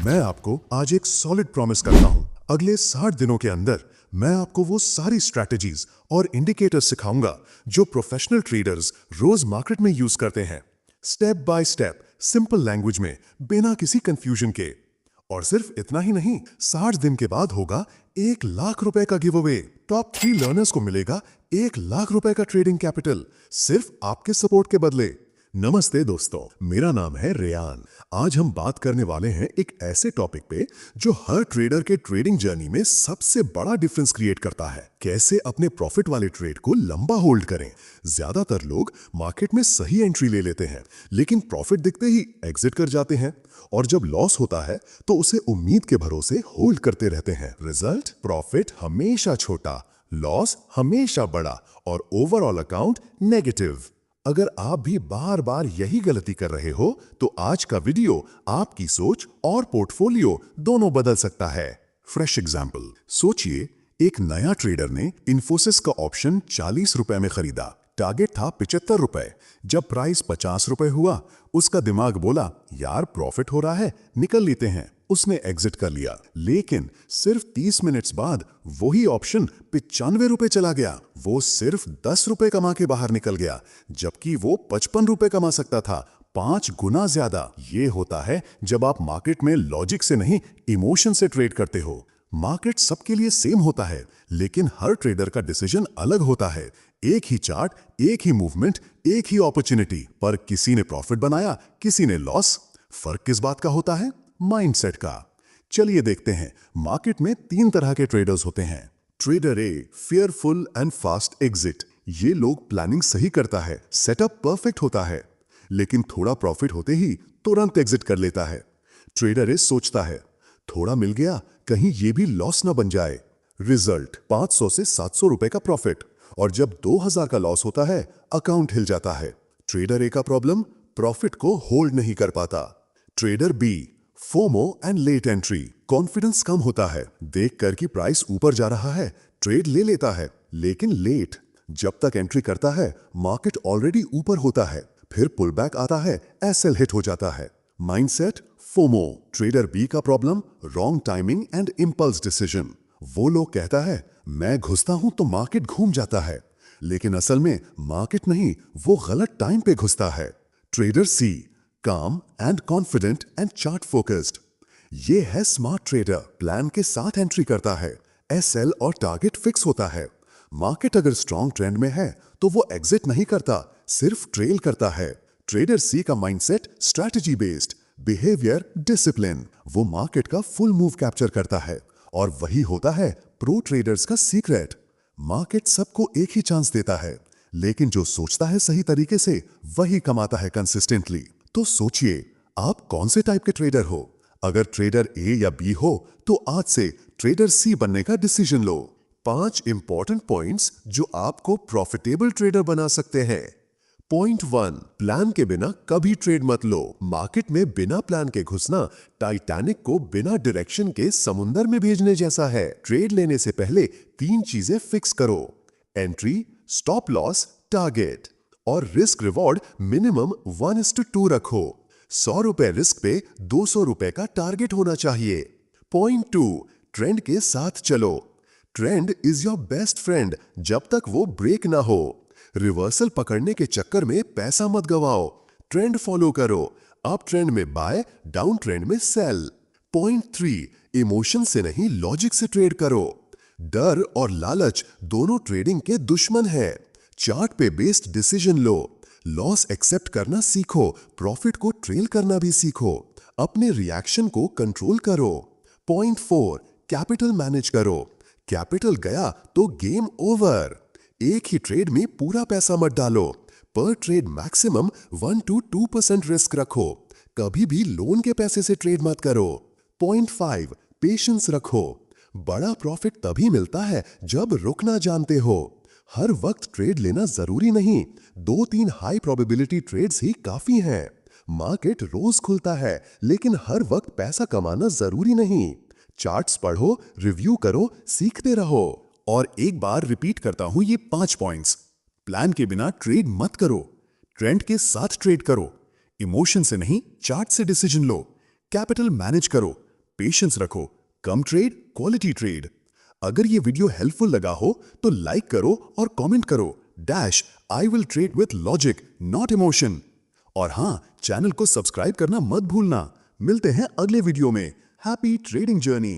मैं आपको आज एक सॉलिड प्रॉमिस करता हूं। अगले 60 दिनों के अंदर मैं आपको वो सारी स्ट्रैटेजीज और इंडिकेटर्स सिखाऊंगा जो प्रोफेशनल ट्रेडर्स रोज मार्केट में यूज करते हैं। Step by step, simple language में, बिना किसी कंफ्यूजन के। और सिर्फ इतना ही नहीं, 60 दिन के बाद होगा 1 लाख रुपए का गिव अवे। टॉप 3 लर्नर्स को मिलेगा 1 लाख रुपए का ट्रेडिंग कैपिटल, सिर्फ आपके सपोर्ट के बदले। नमस्ते दोस्तों, मेरा नाम है रेयान। आज हम बात करने वाले हैं एक ऐसे टॉपिक पे जो हर ट्रेडर के ट्रेडिंग जर्नी में सबसे बड़ा डिफरेंस क्रिएट करता है। कैसे अपने प्रॉफिट वाले ट्रेड को लंबा होल्ड करें। ज्यादातर लोग मार्केट में सही एंट्री ले लेते हैं, लेकिन प्रॉफिट दिखते ही एग्जिट कर जाते हैं, और जब लॉस होता है तो उसे उम्मीद के भरोसे होल्ड करते रहते हैं। रिजल्ट, प्रॉफिट हमेशा छोटा, लॉस हमेशा बड़ा, और ओवरऑल अकाउंट नेगेटिव। अगर आप भी बार बार यही गलती कर रहे हो तो आज का वीडियो आपकी सोच और पोर्टफोलियो दोनों बदल सकता है। फ्रेश एग्जाम्पल सोचिए, एक नया ट्रेडर ने इन्फोसिस का ऑप्शन 40 रुपए में खरीदा। टारगेट था 75 रुपए। जब प्राइस 50 रुपए हुआ, उसका दिमाग बोला, यार प्रॉफिट हो रहा है, निकल लेते हैं। उसने एग्जिट कर लिया, लेकिन सिर्फ 30 मिनट्स बाद वही ऑप्शन 95 रुपए चला गया। वो सिर्फ 10 रुपए कमा के बाहर निकल गया, जबकि वो 55 रुपए कमा सकता था, 5 गुना ज्यादा। ये होता है जब आप मार्केट में लॉजिक से नहीं, इमोशन से ट्रेड करते हो। मार्केट सबके लिए सेम होता है, लेकिन हर ट्रेडर का डिसीजन अलग होता है। एक ही चार्ट, एक ही मूवमेंट, एक ही अपॉर्चुनिटी, पर किसी ने प्रॉफिट बनाया, किसी ने लॉस। फर्क किस बात का होता है? माइंडसेट का। चलिए देखते हैं। मार्केट में 3 तरह के ट्रेडर्स होते हैं। Trader A, fearful and fast exit. ये लोग प्लानिंग सही करता है, सेटअप परफेक्ट होता है, लेकिन थोड़ा प्रॉफिट होते ही तुरंत एग्जिट कर लेता है। ट्रेडर ए सोचता है, थोड़ा मिल गया, कहीं ये भी लॉस ना बन जाए। रिजल्ट, 500 से 700 रुपए का प्रॉफिट, और जब 2000 का लॉस होता है, अकाउंट हिल जाता है। ट्रेडर ए का प्रॉब्लम, प्रॉफिट को होल्ड नहीं कर पाता। Trader B, FOMO and late entry. Confidence कम होता है, देख कर कि प्राइस ऊपर जा रहा है, ट्रेड ले लेता है, लेकिन लेट। जब तक एंट्री करता है, मार्केट ऑलरेडी ऊपर होता है, फिर पुल बैक आता है, एसएल हिट हो जाता है। Mindset, FOMO. ट्रेडर बी का problem, wrong timing and impulse decision. वो लोग कहता है, मैं घुसता हूं तो मार्केट घूम जाता है, लेकिन असल में मार्केट नहीं, वो गलत टाइम पे घुसता है। ट्रेडर सी, काम and confident and chart focused. ये है स्मार्ट ट्रेडर, प्लान के साथ एंट्री करता है, एसएल और टारगेट फिक्स होता है। मार्केट अगर स्ट्रॉन्ग ट्रेंड में है तो वो एग्जिट नहीं करता, सिर्फ ट्रेल करता है। ट्रेडर सी का mindset, strategy based, behaviour discipline. वो मार्केट का फुल मूव कैप्चर करता है, और वही होता है प्रो ट्रेडर्स का सीक्रेट। मार्केट सबको एक ही चांस देता है, लेकिन जो सोचता है सही तरीके से, वही कमाता है कंसिस्टेंटली। तो सोचिए, आप कौन से टाइप के ट्रेडर हो? अगर ट्रेडर ए या बी हो तो आज से ट्रेडर सी बनने का डिसीजन लो। 5 इंपॉर्टेंट पॉइंट्स जो आपको प्रॉफिटेबल ट्रेडर बना सकते हैं। पॉइंट 1, प्लान के बिना कभी ट्रेड मत लो। मार्केट में बिना प्लान के घुसना टाइटैनिक को बिना डायरेक्शन के समुंदर में भेजने जैसा है। ट्रेड लेने से पहले 3 चीजें फिक्स करो: एंट्री, स्टॉप लॉस, टारगेट, और रिस्क रिवॉर्ड मिनिमम 1:2 रखो। 100 रुपए रिस्क पे 200 रुपए का टारगेट होना चाहिए। पॉइंट 2, ट्रेंड के साथ चलो। Trend is your best friend जब तक वो ब्रेक ना हो। रिवर्सल पकड़ने के चक्कर में पैसा मत गवाओ, ट्रेंड फॉलो करो। अप ट्रेंड में बाय, डाउन ट्रेंड में सेल। पॉइंट 3, इमोशन से नहीं, लॉजिक से ट्रेड करो। डर और लालच दोनों ट्रेडिंग के दुश्मन हैं। चार्ट पे बेस्ड डिसीजन लो, लॉस एक्सेप्ट करना सीखो, प्रॉफिट को ट्रेल करना भी सीखो, अपने रिएक्शन को कंट्रोल करो। पॉइंट 4, कैपिटल मैनेज करो। कैपिटल गया तो गेम ओवर। एक ही ट्रेड में पूरा पैसा मत डालो, पर ट्रेड मैक्सिमम 1 to 2% रिस्क रखो। कभी भी लोन के पैसे से ट्रेड मत करो। पॉइंट 5, पेशेंस रखो। बड़ा प्रॉफिट तभी मिलता है जब रुकना जानते हो। हर वक्त ट्रेड लेना जरूरी नहीं, 2-3 हाई प्रोबेबिलिटी ट्रेड्स ही काफी हैं। मार्केट रोज खुलता है, लेकिन हर वक्त पैसा कमाना जरूरी नहीं। चार्ट्स पढ़ो, रिव्यू करो, सीखते रहो। और एक बार रिपीट करता हूं ये 5 पॉइंट्स। प्लान के बिना ट्रेड मत करो, ट्रेंड के साथ ट्रेड करो, इमोशन से नहीं, चार्ट से डिसीजन लो, कैपिटल मैनेज करो, पेशेंस रखो। कम ट्रेड, क्वालिटी ट्रेड। अगर ये वीडियो हेल्पफुल लगा हो तो लाइक करो और कमेंट करो dash I will trade with logic not emotion. और हाँ, चैनल को सब्सक्राइब करना मत भूलना। मिलते हैं अगले वीडियो में। Happy trading journey.